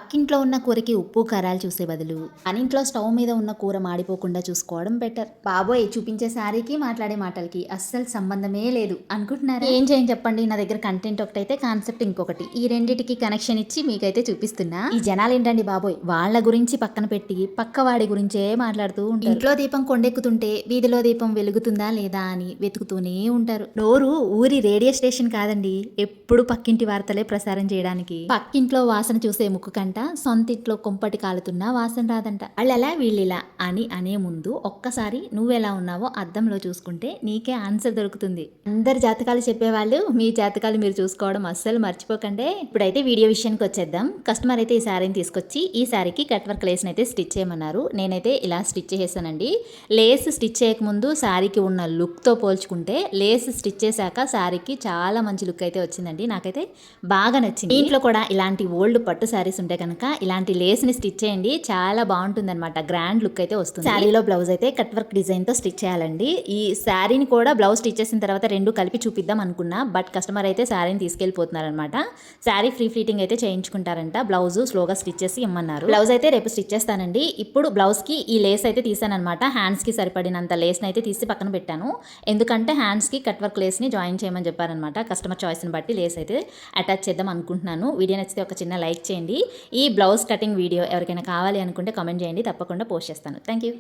పక్కింట్లో ఉన్న కూరకి ఉప్పు కారాలు చూసే బదులు అనింట్లో స్టవ్ మీద ఉన్న కూర మాడిపోకుండా చూసుకోవడం బెటర్. బాబోయ్, చూపించే శారీకి మాట్లాడే మాటలకి అస్సలు సంబంధమే లేదు అనుకుంటున్నారా? ఏం చేయని చెప్పండి, నా దగ్గర కంటెంట్ ఒకటైతే కాన్సెప్ట్ ఇంకొకటి, ఈ రెండిటికి కనెక్షన్ ఇచ్చి మీకైతే చూపిస్తున్నా. ఈ జనాలు ఏంటండి బాబోయ్, వాళ్ళ గురించి పక్కన పెట్టి పక్కవాడి గురించే మాట్లాడుతూ ఉంటారు. ఇంట్లో దీపం కొండెక్కుతుంటే వీధిలో దీపం వెలుగుతుందా లేదా అని వెతుకుతూనే ఉంటారు. నోరు ఊరి రేడియో స్టేషన్ కాదండి, ఎప్పుడు పక్కింటి వార్తలే ప్రసారం చేయడానికి. పక్కింట్లో వాసన చూసే ముక్కు కంట సొంతింట్లో కొంపటి కాలుతున్నా వాసన రాదంట. వాళ్ళలా వీళ్ళిలా అని అనే ముందు ఒక్కసారి నువ్వెలా ఉన్నావో అద్దంలో చూసుకుంటే నీకే ఆన్సర్ దొరుకుతుంది. అందరి జాతకాలు చెప్పేవాళ్ళు మీ జాతకాలు మీరు చూసుకోవడం అస్సలు మర్చిపోకండి. ఇప్పుడైతే వీడియో విషయానికి వచ్చేద్దాం. కస్టమర్ అయితే ఈ శారీని తీసుకొచ్చి ఈ శారీకి కట్ వర్క్ లేస్ని అయితే స్టిచ్ చేయమన్నారు. నేనైతే ఇలా స్టిచ్ చేసేసానండి. లేస్ స్టిచ్ చేయకముందు శారీకి ఉన్న లుక్తో పోల్చుకుంటే లేస్ స్టిచ్ చేశాక శారీకి చాలా మంచి లుక్ అయితే వచ్చిందండి. నాకైతే బాగా నచ్చింది. ఇంట్లో కూడా ఇలాంటి ఓల్డ్ పట్టు శారీస్ ఉంటే కనుక ఇలాంటి లేస్ని స్టిచ్ చేయండి, చాలా బాగుంటుంది అనమాట. గ్రాండ్ లుక్ అయితే వస్తుంది. శారీలో బ్లౌజ్ అయితే కట్ వర్క్ డిజైన్తో స్టిచ్ చేయాలండి. ఈ శారీని కూడా బ్లౌజ్ స్టిచ్ చేసిన తర్వాత రెండు కలిపి చూపిద్దాం అనుకున్నా, బట్ కస్టమర్ అయితే శారీని తీసుకెళ్ళిపోతున్నారనమాట. శారీ ఫ్రీ ఫ్లీటింగ్ అయితే చేయించుకుంటారంట. బ్లౌజ్ స్లోగా స్టిచ్ చేసి ఇమ్మన్నారు. బ్లౌజ్ అయితే రేపు స్టిచ్ చేస్తానండి. ఇప్పుడు బ్లౌజ్కి ఈ లేస్ అయితే తీసానమాట. హ్యాండ్స్కి సరిపడినంత లేస్ని అయితే తీసి పక్కన పెట్టాను. ఎందుకంటే హ్యాండ్స్కి కట్ వర్క్ లేస్ని జాయిన్ చేయమని చెప్పారనమాట. కస్టమర్ చాయిస్ని బట్టి లేస్ అయితే అటాచ్ చేద్దాం అనుకుంటున్నాను. వీడియో నచ్చితే ఒక చిన్న లైక్ చేయండి. ఈ బ్లౌజ్ కటింగ్ వీడియో ఎవరికైనా కావాలి అనుకుంటే కామెంట్ చేయండి, తప్పకుండా పోస్ట్ చేస్తాను. Thank you.